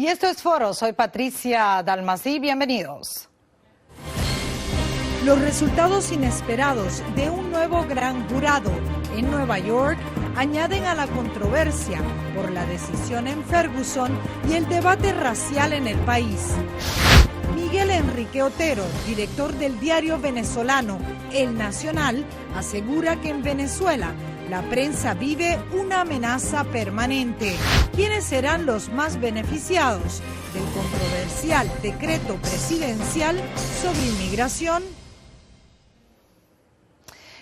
Y esto es Foro, soy Patricia Dalmasí, bienvenidos. Los resultados inesperados de un nuevo gran jurado en Nueva York añaden a la controversia por la decisión en Ferguson y el debate racial en el país. Miguel Enrique Otero, director del diario venezolano El Nacional, asegura que en Venezuela la prensa vive una amenaza permanente. ¿Quiénes serán los más beneficiados del controversial decreto presidencial sobre inmigración?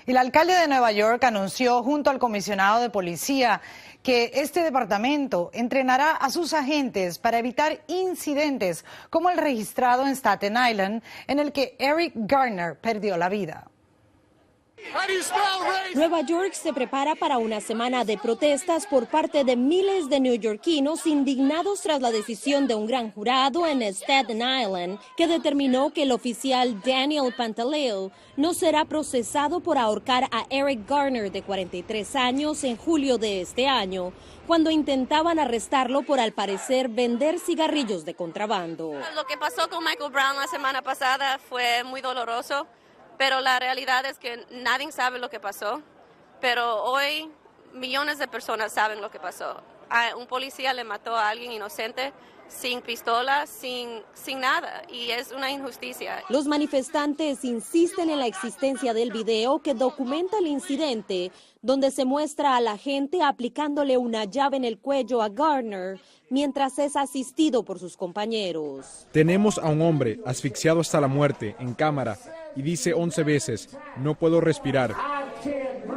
El alcalde de Nueva York anunció junto al comisionado de policía que este departamento entrenará a sus agentes para evitar incidentes como el registrado en Staten Island, en el que Eric Garner perdió la vida. Nueva York se prepara para una semana de protestas por parte de miles de neoyorquinos indignados tras la decisión de un gran jurado en Staten Island que determinó que el oficial Daniel Pantaleo no será procesado por ahorcar a Eric Garner, de 43 años, en julio de este año, cuando intentaban arrestarlo por, al parecer, vender cigarrillos de contrabando. Lo que pasó con Michael Brown la semana pasada fue muy doloroso. Pero la realidad es que nadie sabe lo que pasó, pero hoy millones de personas saben lo que pasó. Un policía le mató a alguien inocente, sin pistola, sin nada, y es una injusticia. Los manifestantes insisten en la existencia del video que documenta el incidente, donde se muestra a la gente aplicándole una llave en el cuello a Garner mientras es asistido por sus compañeros. Tenemos a un hombre asfixiado hasta la muerte en cámara y dice 11 veces, no puedo respirar.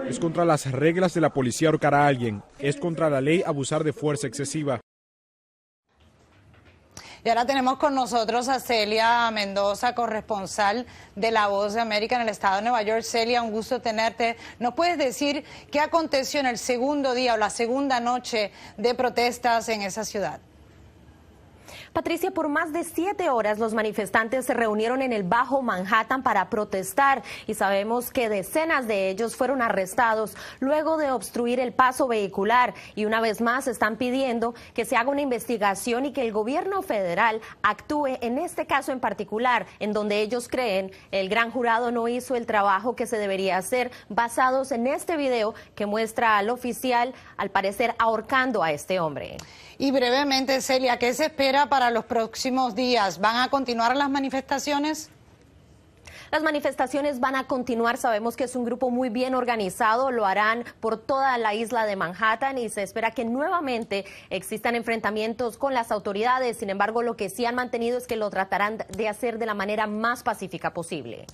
Es contra las reglas de la policía ahorcar a alguien, es contra la ley abusar de fuerza excesiva. Y ahora tenemos con nosotros a Celia Mendoza, corresponsal de La Voz de América en el estado de Nueva York. Celia, un gusto tenerte. ¿Nos puedes decir qué aconteció en el segundo día o la segunda noche de protestas en esa ciudad? Patricia, por más de 7 horas los manifestantes se reunieron en el Bajo Manhattan para protestar y sabemos que decenas de ellos fueron arrestados luego de obstruir el paso vehicular y una vez más están pidiendo que se haga una investigación y que el gobierno federal actúe en este caso en particular, en donde ellos creen el gran jurado no hizo el trabajo que se debería hacer, basados en este video que muestra al oficial al parecer ahorcando a este hombre. Y brevemente, Celia, ¿qué se espera para los próximos días? ¿Van a continuar las manifestaciones? Las manifestaciones van a continuar, sabemos que es un grupo muy bien organizado, lo harán por toda la isla de Manhattan y se espera que nuevamente existan enfrentamientos con las autoridades. Sin embargo, lo que sí han mantenido es que lo tratarán de hacer de la manera más pacífica posible.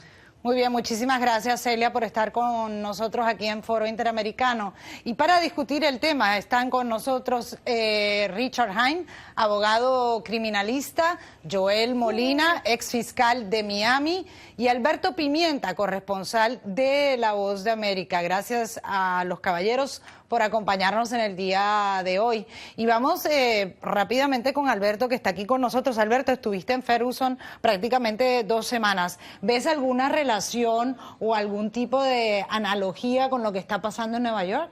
Muy bien, muchísimas gracias, Celia, por estar con nosotros aquí en Foro Interamericano. Y para discutir el tema están con nosotros Richard Hein, abogado criminalista, Joel Molina, ex fiscal de Miami, y Alberto Pimienta, corresponsal de La Voz de América. Gracias a los caballeros por acompañarnos en el día de hoy. Y vamos rápidamente con Alberto, que está aquí con nosotros. Alberto, estuviste en Ferguson prácticamente 2 semanas. ¿Ves alguna relación o algún tipo de analogía con lo que está pasando en Nueva York?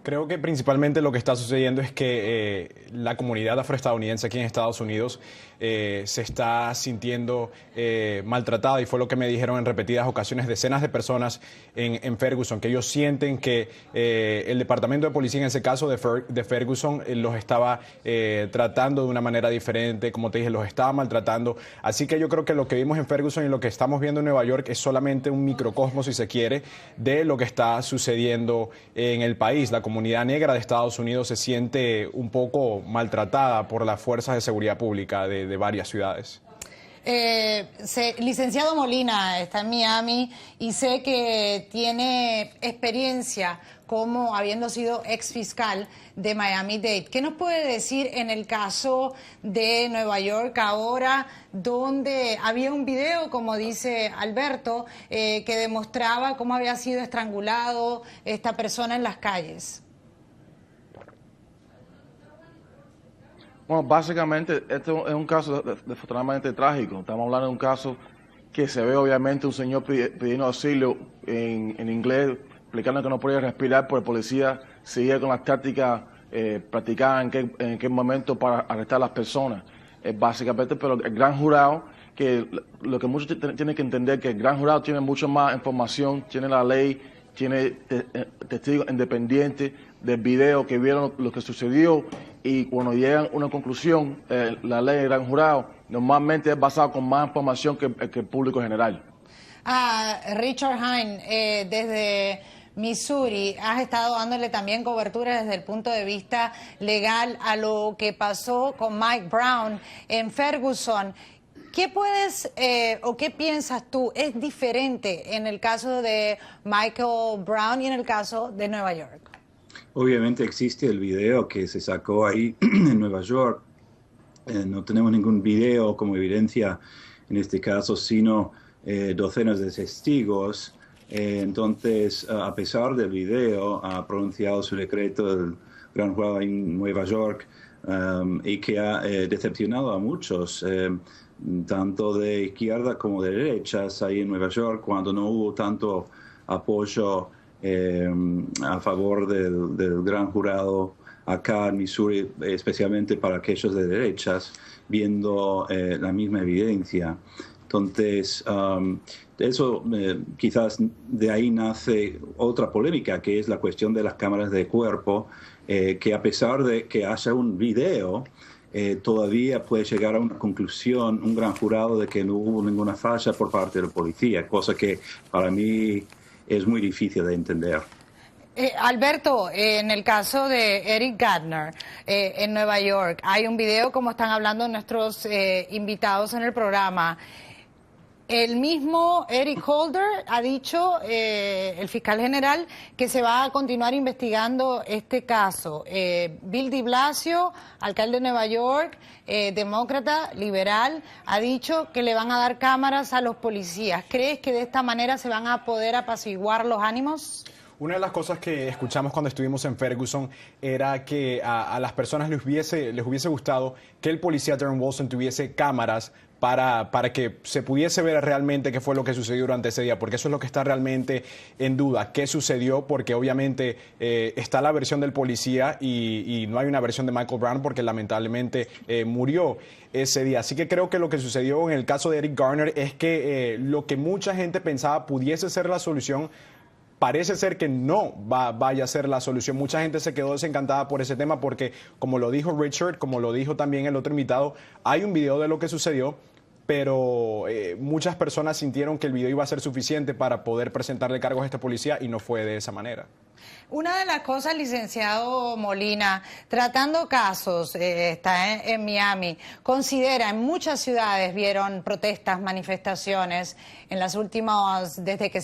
Creo que principalmente lo que está sucediendo es que la comunidad afroestadounidense aquí en Estados Unidos se está sintiendo maltratada, y fue lo que me dijeron en repetidas ocasiones decenas de personas en Ferguson, que ellos sienten que el departamento de policía, en ese caso de Ferguson, los estaba tratando de una manera diferente, como te dije, los estaba maltratando. Así que yo creo que lo que vimos en Ferguson y lo que estamos viendo en Nueva York es solamente un microcosmos, si se quiere, de lo que está sucediendo en el país. La comunidad negra de Estados Unidos se siente un poco maltratada por las fuerzas de seguridad pública de varias ciudades. Licenciado Molina está en Miami y sé que tiene experiencia como habiendo sido ex fiscal de Miami-Dade. ¿Qué nos puede decir en el caso de Nueva York ahora, donde había un video, como dice Alberto, que demostraba cómo había sido estrangulado esta persona en las calles? Bueno, básicamente esto es un caso desafortunadamente trágico. Estamos hablando de un caso que se ve obviamente un señor pidiendo auxilio en inglés, explicando que no podía respirar, por el policía seguía con las tácticas practicadas en qué momento para arrestar a las personas. básicamente, pero el gran jurado, que lo que muchos tienen que entender, que el gran jurado tiene mucho más información, tiene la ley, tiene testigos independientes del video que vieron lo que sucedió, y cuando llegan a una conclusión, la ley del gran jurado normalmente es basada con más información que el público general. Richard Hine, desde Missouri, has estado dándole también cobertura desde el punto de vista legal a lo que pasó con Mike Brown en Ferguson. ¿Qué puedes o qué piensas tú es diferente en el caso de Michael Brown y en el caso de Nueva York? Obviamente existe el video que se sacó ahí en Nueva York. No tenemos ningún video como evidencia en este caso, sino docenas de testigos. Entonces, a pesar del video, ha pronunciado su decreto el gran jurado en Nueva York y que ha decepcionado a muchos, tanto de izquierda como de derechas ahí en Nueva York, cuando no hubo tanto apoyo a favor del gran jurado acá en Missouri, especialmente para aquellos de derechas, viendo la misma evidencia. Entonces, eso quizás de ahí nace otra polémica, que es la cuestión de las cámaras de cuerpo, que a pesar de que haya un video, todavía puede llegar a una conclusión, un gran jurado, de que no hubo ninguna falla por parte de la policía, cosa que para mí es muy difícil de entender. Alberto, en el caso de Eric Garner en Nueva York, hay un video, como están hablando nuestros invitados en el programa. El mismo Eric Holder ha dicho, el fiscal general, que se va a continuar investigando este caso. Bill de Blasio, alcalde de Nueva York, demócrata, liberal, ha dicho que le van a dar cámaras a los policías. ¿Crees que de esta manera se van a poder apaciguar los ánimos? Una de las cosas que escuchamos cuando estuvimos en Ferguson era que a las personas les hubiese gustado que el policía Darren Wilson tuviese cámaras para que se pudiese ver realmente qué fue lo que sucedió durante ese día, porque eso es lo que está realmente en duda, qué sucedió, porque obviamente está la versión del policía y no hay una versión de Michael Brown porque lamentablemente murió ese día. Así que creo que lo que sucedió en el caso de Eric Garner es que lo que mucha gente pensaba pudiese ser la solución, parece ser que no vaya a ser la solución. Mucha gente se quedó desencantada por ese tema porque, como lo dijo Richard, como lo dijo también el otro invitado, hay un video de lo que sucedió, pero muchas personas sintieron que el video iba a ser suficiente para poder presentarle cargos a este policía y no fue de esa manera. Una de las cosas, licenciado Molina, tratando casos, está en Miami, considera, en muchas ciudades vieron protestas, manifestaciones, en las últimas, desde que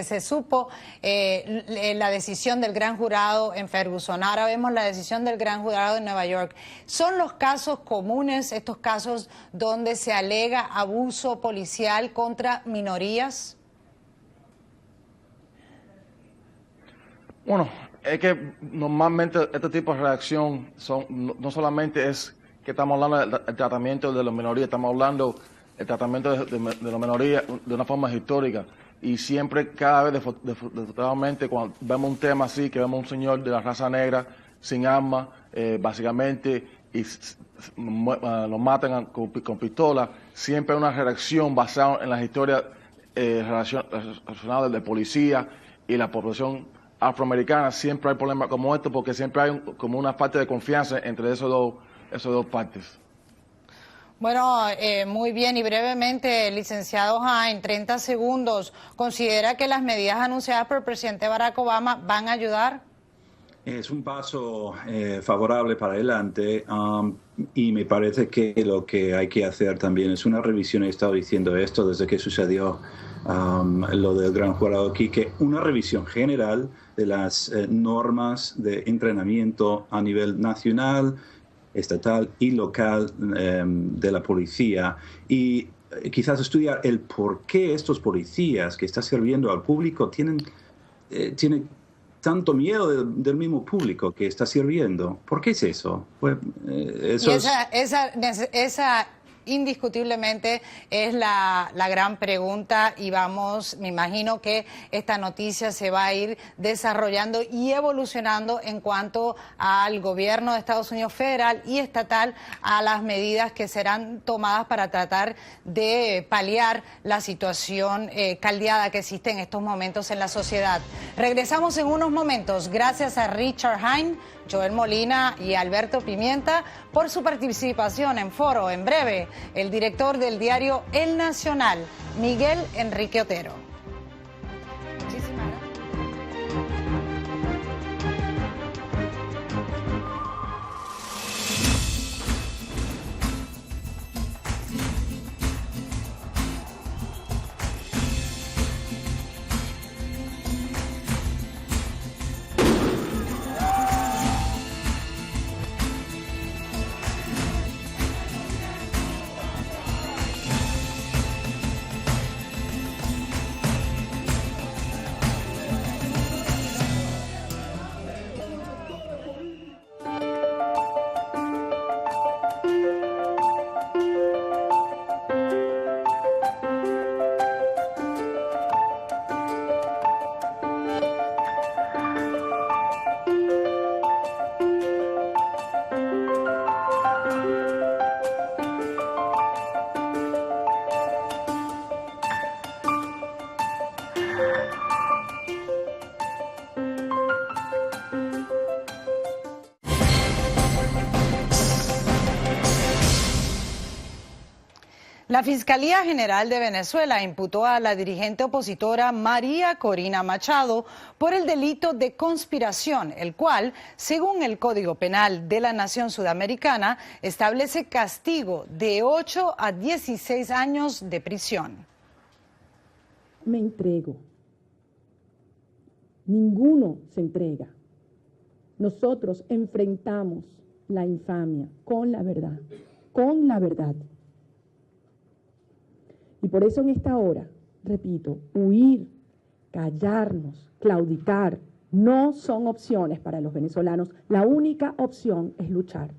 se supo la decisión del gran jurado en Ferguson. Ahora vemos la decisión del gran jurado en Nueva York. ¿Son los casos comunes, estos casos donde se alega abuso policial contra minorías? Bueno, es que normalmente este tipo de reacción no solamente es que estamos hablando del tratamiento de las minorías, estamos hablando del tratamiento de las minorías de una forma histórica. Y siempre, cada vez, desafortunadamente, cuando vemos un tema así, que vemos un señor de la raza negra sin armas, básicamente, y lo matan con pistola, siempre hay una reacción basada en las historias relacionadas de policía y la población afroamericana. Siempre hay problemas como esto porque siempre hay como una falta de confianza entre esas dos partes. Bueno, muy bien, y brevemente, licenciado Hine, 30 segundos, ¿considera que las medidas anunciadas por el presidente Barack Obama van a ayudar? Es un paso favorable para adelante y me parece que lo que hay que hacer también es una revisión. He estado diciendo esto desde que sucedió lo del gran jurado aquí, que una revisión general de las normas de entrenamiento a nivel nacional, estatal y local de la policía, y quizás estudiar el por qué estos policías que están sirviendo al público tienen tanto miedo del mismo público que está sirviendo. ¿Por qué es eso? Pues, esa indiscutiblemente es la gran pregunta y me imagino que esta noticia se va a ir desarrollando y evolucionando en cuanto al gobierno de Estados Unidos federal y estatal, a las medidas que serán tomadas para tratar de paliar la situación caldeada que existe en estos momentos en la sociedad. Regresamos en unos momentos. Gracias a Richard Hein, Joel Molina y Alberto Pimienta por su participación en Foro. En breve, el director del diario El Nacional, Miguel Enrique Otero. Muchísimas gracias. La Fiscalía General de Venezuela imputó a la dirigente opositora María Corina Machado por el delito de conspiración, el cual, según el Código Penal de la Nación Sudamericana, establece castigo de 8 a 16 años de prisión. Me entrego. Ninguno se entrega. Nosotros enfrentamos la infamia con la verdad, con la verdad. Y por eso en esta hora, repito, huir, callarnos, claudicar, no son opciones para los venezolanos. La única opción es luchar.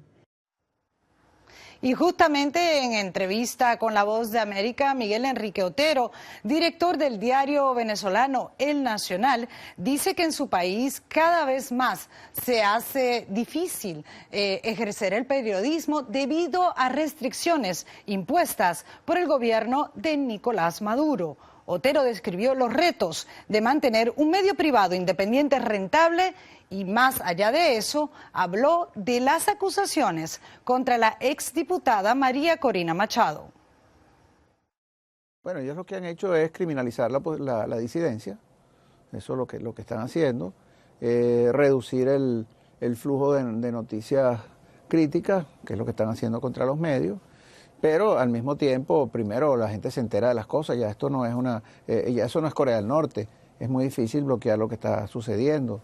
Y justamente en entrevista con La Voz de América, Miguel Enrique Otero, director del diario venezolano El Nacional, dice que en su país cada vez más se hace difícil ejercer el periodismo debido a restricciones impuestas por el gobierno de Nicolás Maduro. Otero describió los retos de mantener un medio privado independiente rentable y, más allá de eso, habló de las acusaciones contra la exdiputada María Corina Machado. Bueno, ellos lo que han hecho es criminalizar la disidencia, eso es lo que están haciendo, reducir el flujo de noticias críticas, que es lo que están haciendo contra los medios. Pero al mismo tiempo, primero la gente se entera de las cosas, ya esto no es ya eso no es Corea del Norte, es muy difícil bloquear lo que está sucediendo.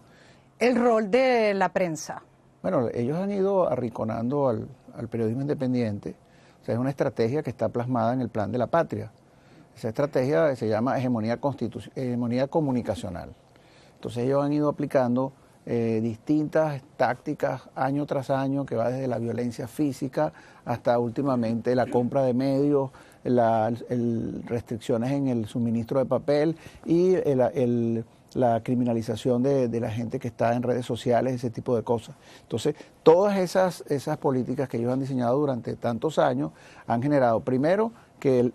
El rol de la prensa. Bueno, ellos han ido arrinconando al periodismo independiente, o sea, es una estrategia que está plasmada en el Plan de la Patria. Esa estrategia se llama hegemonía comunicacional. Entonces ellos han ido aplicando distintas tácticas año tras año, que va desde la violencia física hasta últimamente la compra de medios, restricciones en el suministro de papel y la criminalización de la gente que está en redes sociales, ese tipo de cosas. Entonces, todas esas políticas que ellos han diseñado durante tantos años han generado, primero, que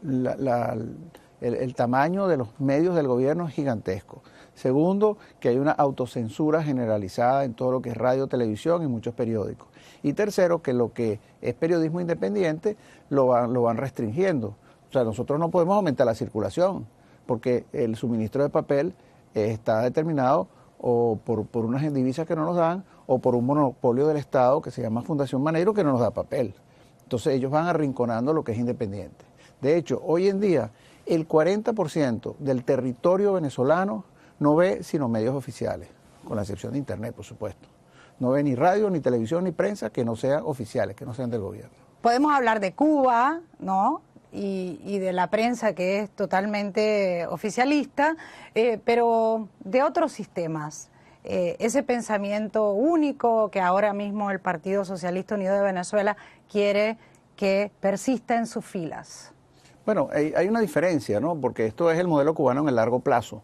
el tamaño de los medios del gobierno es gigantesco. Segundo, que hay una autocensura generalizada en todo lo que es radio, televisión y muchos periódicos. Y tercero, que lo que es periodismo independiente lo van restringiendo. O sea, nosotros no podemos aumentar la circulación porque el suministro de papel está determinado o por unas divisas que no nos dan o por un monopolio del Estado que se llama Fundación Maneiro que no nos da papel. Entonces ellos van arrinconando lo que es independiente. De hecho, hoy en día el 40% del territorio venezolano no ve sino medios oficiales, con la excepción de Internet, por supuesto. No ve ni radio, ni televisión, ni prensa que no sean oficiales, que no sean del gobierno. Podemos hablar de Cuba, ¿no? Y de la prensa que es totalmente oficialista, pero de otros sistemas. Ese pensamiento único que ahora mismo el Partido Socialista Unido de Venezuela quiere que persiste en sus filas. Bueno, hay una diferencia, ¿no? Porque esto es el modelo cubano en el largo plazo.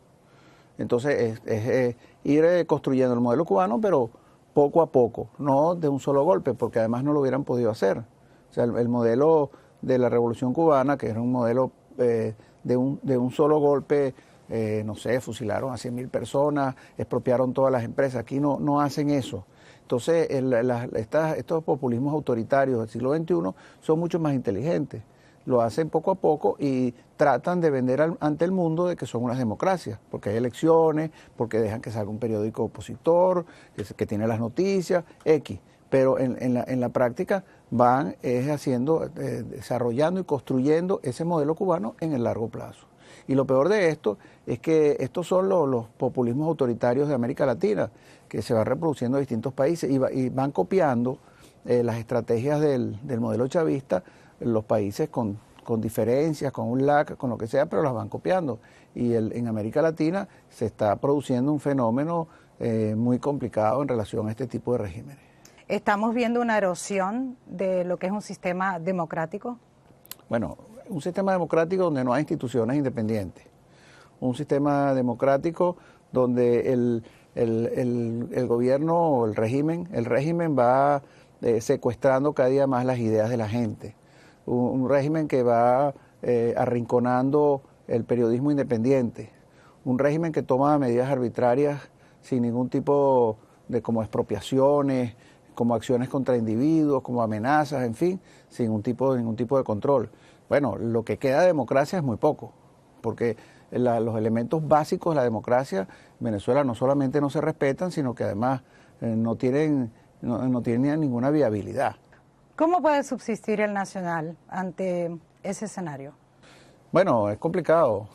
Entonces, es ir construyendo el modelo cubano, pero poco a poco, no de un solo golpe, porque además no lo hubieran podido hacer. O sea, el modelo de la Revolución Cubana, que era un modelo de un solo golpe, no sé, fusilaron a 100.000 personas, expropiaron todas las empresas. Aquí no hacen eso. Entonces, estos populismos autoritarios del siglo XXI son mucho más inteligentes. Lo hacen poco a poco y tratan de vender ante el mundo de que son unas democracias, porque hay elecciones, porque dejan que salga un periódico opositor, que tiene las noticias, X. Pero en la práctica van desarrollando y construyendo ese modelo cubano en el largo plazo. Y lo peor de esto es que estos son los populismos autoritarios de América Latina, que se van reproduciendo en distintos países y van copiando las estrategias del modelo chavista, los países con diferencias, con un lag, con lo que sea, pero las van copiando. Y en América Latina se está produciendo un fenómeno muy complicado en relación a este tipo de regímenes. ¿Estamos viendo una erosión de lo que es un sistema democrático? Bueno, un sistema democrático donde no hay instituciones independientes. Un sistema democrático donde el gobierno o el régimen va secuestrando cada día más las ideas de la gente. Un régimen que va arrinconando el periodismo independiente, un régimen que toma medidas arbitrarias sin ningún tipo de como expropiaciones, como acciones contra individuos, como amenazas, en fin, sin ningún tipo de control. Bueno, lo que queda de democracia es muy poco, porque los elementos básicos de la democracia en Venezuela no solamente no se respetan, sino que además no tienen ninguna viabilidad. ¿Cómo puede subsistir el Nacional ante ese escenario? Bueno, es complicado.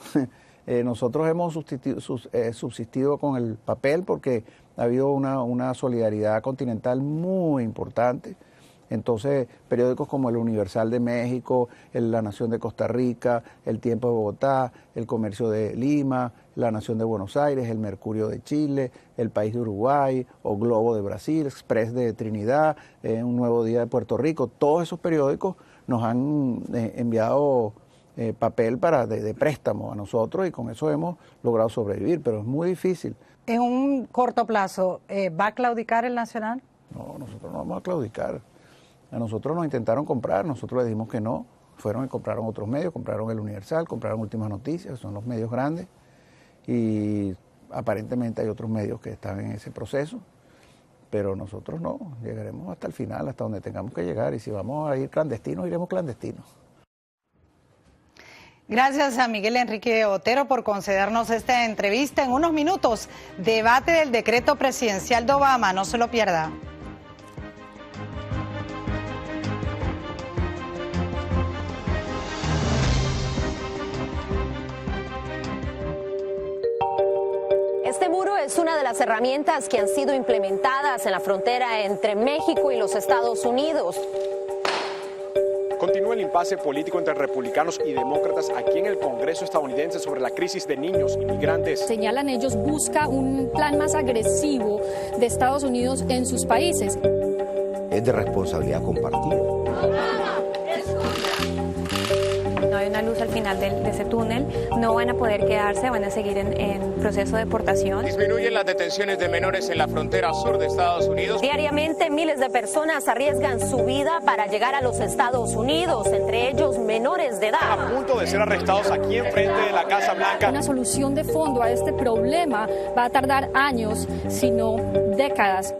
Nosotros hemos subsistido con el papel porque ha habido una solidaridad continental muy importante. Entonces, periódicos como El Universal de México, La Nación de Costa Rica, El Tiempo de Bogotá, El Comercio de Lima, La Nación de Buenos Aires, El Mercurio de Chile, El País de Uruguay, O Globo de Brasil, Express de Trinidad, Un Nuevo Día de Puerto Rico, todos esos periódicos nos han enviado papel de préstamo a nosotros y con eso hemos logrado sobrevivir, pero es muy difícil. En un corto plazo, ¿va a claudicar el Nacional? No, nosotros no vamos a claudicar. A nosotros nos intentaron comprar, nosotros les dijimos que no, fueron y compraron otros medios, compraron El Universal, compraron Últimas Noticias, son los medios grandes, y aparentemente hay otros medios que están en ese proceso, pero nosotros no, llegaremos hasta el final, hasta donde tengamos que llegar, y si vamos a ir clandestinos, iremos clandestinos. Gracias a Miguel Enrique Otero por concedernos esta entrevista. En unos minutos, debate del decreto presidencial de Obama, no se lo pierda. Este muro es una de las herramientas que han sido implementadas en la frontera entre México y los Estados Unidos. Continúa el impasse político entre republicanos y demócratas aquí en el Congreso estadounidense sobre la crisis de niños inmigrantes. Señalan ellos, busca un plan más agresivo de Estados Unidos en sus países. Es de responsabilidad compartida. No hay una luz al final de ese túnel, no van a poder quedarse, van a seguir en proceso de deportación. Disminuyen las detenciones de menores en la frontera sur de Estados Unidos. Diariamente miles de personas arriesgan su vida para llegar a los Estados Unidos, entre ellos menores de edad. A punto de ser arrestados aquí enfrente de la Casa Blanca. Una solución de fondo a este problema va a tardar años, si no décadas.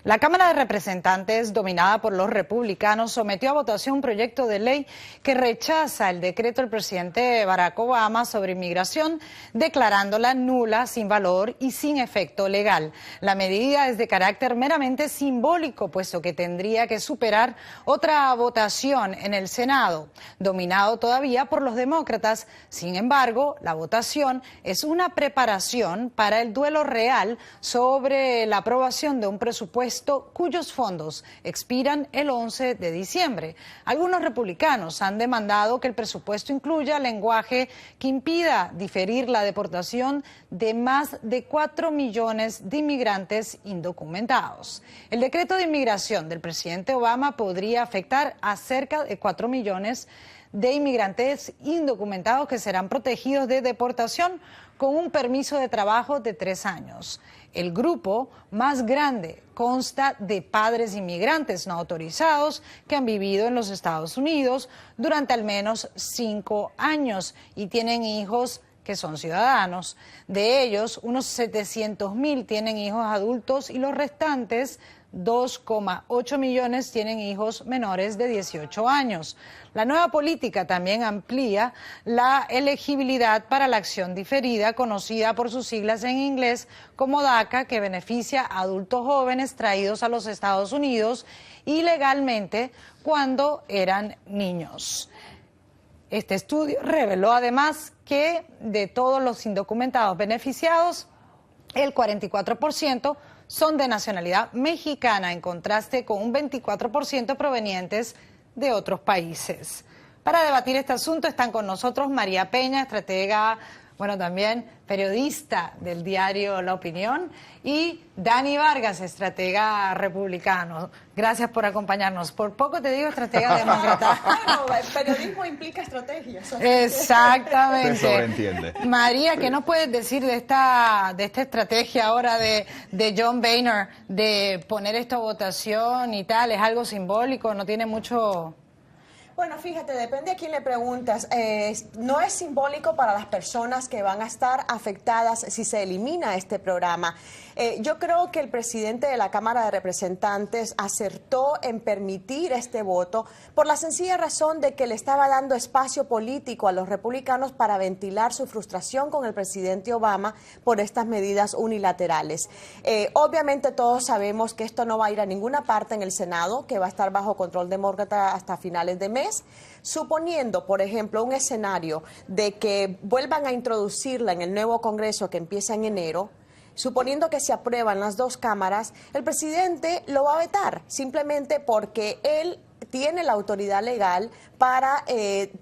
La Cámara de Representantes, dominada por los republicanos, sometió a votación un proyecto de ley que rechaza el decreto del presidente Barack Obama sobre inmigración, declarándola nula, sin valor y sin efecto legal. La medida es de carácter meramente simbólico, puesto que tendría que superar otra votación en el Senado, dominado todavía por los demócratas. Sin embargo, la votación es una preparación para el duelo real sobre la aprobación de un presupuesto presupuesto cuyos fondos expiran el 11 de diciembre. Algunos republicanos han demandado que el presupuesto incluya lenguaje que impida diferir la deportación de más de 4 millones de inmigrantes indocumentados. El decreto de inmigración del presidente Obama podría afectar a cerca de 4 millones de inmigrantes indocumentados que serán protegidos de deportación con un permiso de trabajo de 3 años. El grupo más grande consta de padres inmigrantes no autorizados que han vivido en los Estados Unidos durante al menos 5 años y tienen hijos que son ciudadanos. De ellos, unos 700,000 tienen hijos adultos y los restantes 2,8 millones tienen hijos menores de 18 años. La nueva política también amplía la elegibilidad para la acción diferida, conocida por sus siglas en inglés como DACA, que beneficia a adultos jóvenes traídos a los Estados Unidos ilegalmente cuando eran niños. Este estudio reveló además que de todos los indocumentados beneficiados, el 44% son de nacionalidad mexicana, en contraste con un 24% provenientes de otros países. Para debatir este asunto están con nosotros María Peña, estratega, también periodista del diario La Opinión, y Dani Vargas, estratega republicano. Gracias por acompañarnos. Por poco te digo estratega demócrata. Bueno, el periodismo implica estrategias. Exactamente. Se sobreentiende. María, ¿qué nos puedes decir de esta estrategia ahora de John Boehner de poner esto a votación y tal? ¿Es algo simbólico? ¿No tiene mucho...? Bueno, fíjate, depende a quién le preguntas. No es simbólico para las personas que van a estar afectadas si se elimina este programa. Yo creo que el presidente de la Cámara de Representantes acertó en permitir este voto por la sencilla razón de que le estaba dando espacio político a los republicanos para ventilar su frustración con el presidente Obama por estas medidas unilaterales. Obviamente todos sabemos que esto no va a ir a ninguna parte en el Senado, que va a estar bajo control demócrata hasta finales de mes. Suponiendo, por ejemplo, un escenario de que vuelvan a introducirla en el nuevo Congreso que empieza en enero, suponiendo que se aprueban las dos cámaras, el presidente lo va a vetar, simplemente porque él tiene la autoridad legal para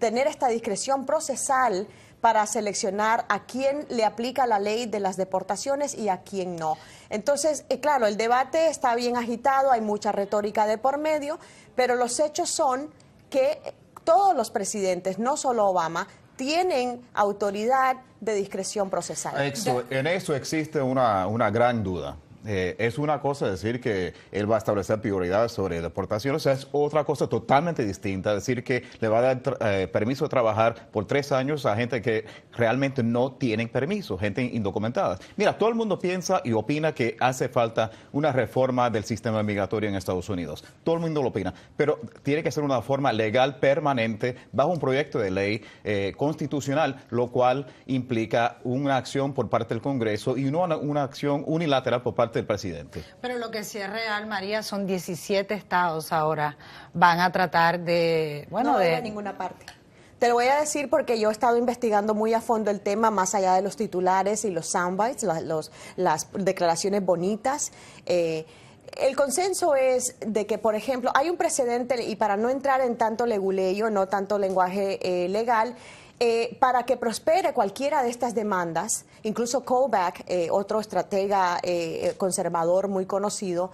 tener esta discreción procesal para seleccionar a quién le aplica la ley de las deportaciones y a quién no. Entonces, claro, el debate está bien agitado, hay mucha retórica de por medio, pero los hechos son que todos los presidentes, no solo Obama, tienen autoridad de discreción procesal. En eso existe una gran duda. Es una cosa decir que él va a establecer prioridades sobre deportaciones, es otra cosa totalmente distinta, decir que le va a dar permiso de trabajar por 3 años a gente que realmente no tienen permiso, gente indocumentada. Mira, todo el mundo piensa y opina que hace falta una reforma del sistema migratorio en Estados Unidos. Todo el mundo lo opina, pero tiene que ser una forma legal permanente bajo un proyecto de ley constitucional, lo cual implica una acción por parte del Congreso y no una acción unilateral por parte del presidente. Pero lo que sí es real, María, son 17 estados ahora van a tratar de... No va a ninguna parte. Te lo voy a decir porque yo he estado investigando muy a fondo el tema, más allá de los titulares y los soundbites, las declaraciones bonitas. El consenso es de que, por ejemplo, hay un precedente, y para no entrar en tanto leguleyo, no tanto lenguaje legal, para que prospere cualquiera de estas demandas, incluso Kobach, otro estratega conservador muy conocido,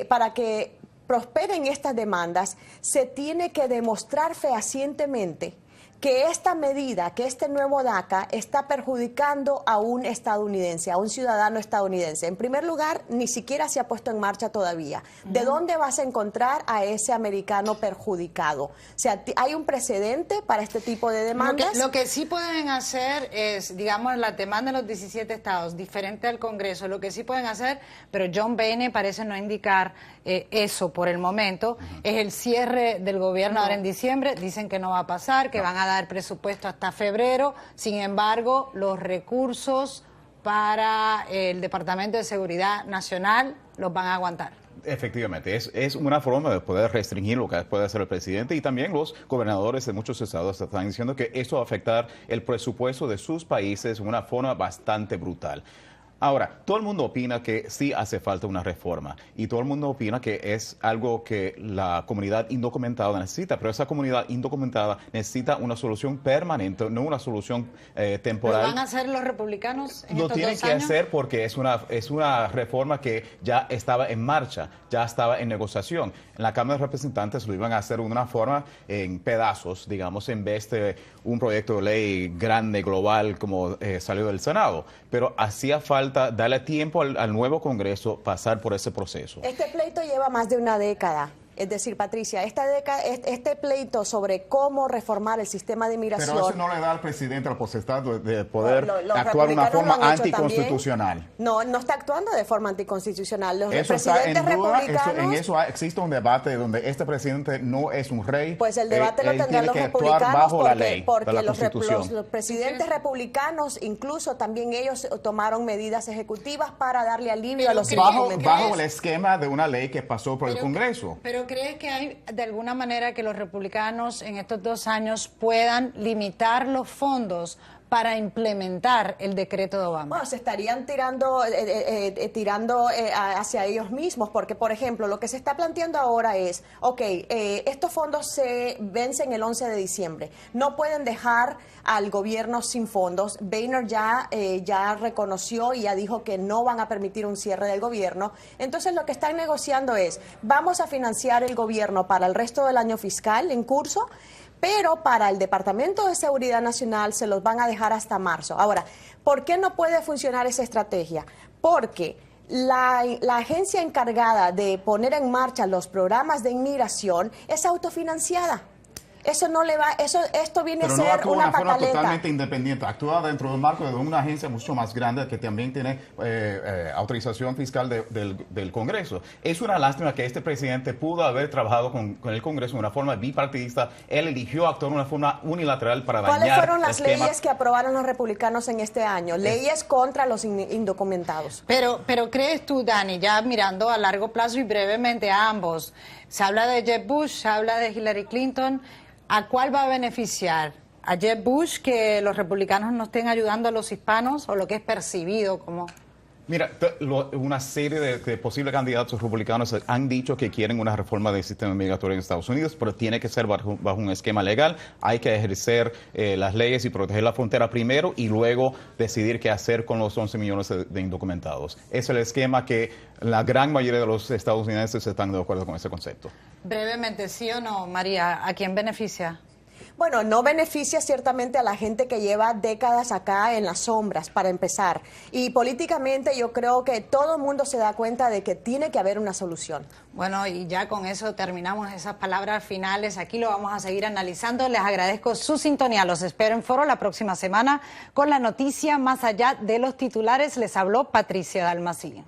para que prosperen estas demandas, se tiene que demostrar fehacientemente que esta medida, que este nuevo DACA está perjudicando a un estadounidense, a un ciudadano estadounidense. En primer lugar, ni siquiera se ha puesto en marcha todavía. ¿De dónde vas a encontrar a ese americano perjudicado? O sea, hay un precedente para este tipo de demandas. Lo que sí pueden hacer es, digamos, la demanda de los 17 estados, diferente al Congreso, lo que sí pueden hacer, pero John Boehner parece no indicar eso por el momento, es el cierre del gobierno ahora en diciembre. Dicen que no va a pasar, que van a dar presupuesto hasta febrero. Sin embargo, los recursos para el Departamento de Seguridad Nacional los van a aguantar. Efectivamente, es una forma de poder restringir lo que puede hacer el presidente, y también los gobernadores de muchos estados están diciendo que esto va a afectar el presupuesto de sus países de una forma bastante brutal. Ahora, todo el mundo opina que sí hace falta una reforma y todo el mundo opina que es algo que la comunidad indocumentada necesita, pero esa comunidad indocumentada necesita una solución permanente, no una solución temporal. ¿Lo van a hacer los republicanos en Lo estos tienen 2 que años? hacer porque es una reforma que ya estaba en marcha, ya estaba en negociación. En la Cámara de Representantes lo iban a hacer de una forma en pedazos, digamos, en vez de un proyecto de ley grande, global, como salió del Senado. Pero hacía falta darle tiempo al nuevo Congreso pasar por ese proceso. Este pleito lleva más de una década. Es decir, Patricia, este pleito sobre cómo reformar el sistema de inmigración... Pero eso no le da al presidente la potestad de poder actuar de una forma anticonstitucional. No está actuando de forma anticonstitucional. Los eso está en duda, republicanos... en eso existe un debate donde este presidente no es un rey. Pues el debate lo tendrán los republicanos bajo la ley, porque la los Constitución. presidentes republicanos, incluso también ellos tomaron medidas ejecutivas para darle alivio a los indocumentados. Bajo el esquema de una ley que pasó por el Congreso. Pero ¿crees que hay de alguna manera que los republicanos en estos 2 años puedan limitar los fondos para implementar el decreto de Obama? Bueno, se estarían tirando hacia ellos mismos, porque, por ejemplo, lo que se está planteando ahora es, estos fondos se vencen el 11 de diciembre. No pueden dejar al gobierno sin fondos. Boehner ya reconoció y ya dijo que no van a permitir un cierre del gobierno. Entonces, lo que están negociando es, vamos a financiar el gobierno para el resto del año fiscal en curso, pero para el Departamento de Seguridad Nacional se los van a dejar hasta marzo. Ahora, ¿por qué no puede funcionar esa estrategia? Porque la agencia encargada de poner en marcha los programas de inmigración es autofinanciada. Eso no le va, esto viene a ser una pataleta. Pero no actúa de una forma totalmente independiente, actúa dentro del marco de una agencia mucho más grande que también tiene autorización fiscal del Congreso. Es una lástima que este presidente pudo haber trabajado con el Congreso de una forma bipartidista. Él eligió actuar de una forma unilateral para dañar ¿Cuáles fueron las leyes que aprobaron los republicanos en este año? Leyes contra los indocumentados. Pero ¿crees tú, Dani, ya mirando a largo plazo y brevemente a ambos, se habla de Jeb Bush, se habla de Hillary Clinton, ¿a cuál va a beneficiar? ¿A Jeb Bush que los republicanos no estén ayudando a los hispanos o lo que es percibido como...? Mira, una serie de posibles candidatos republicanos han dicho que quieren una reforma del sistema migratorio en Estados Unidos, pero tiene que ser bajo un esquema legal. Hay que ejercer las leyes y proteger la frontera primero y luego decidir qué hacer con los 11 millones de indocumentados. Es el esquema que la gran mayoría de los estadounidenses están de acuerdo con ese concepto. Brevemente, ¿sí o no, María? ¿A quién beneficia? Bueno, no beneficia ciertamente a la gente que lleva décadas acá en las sombras, para empezar. Y políticamente yo creo que todo el mundo se da cuenta de que tiene que haber una solución. Bueno, y ya con eso terminamos esas palabras finales. Aquí lo vamos a seguir analizando. Les agradezco su sintonía. Los espero en Foro la próxima semana con la noticia más allá de los titulares. Les habló Patricia Dalmací.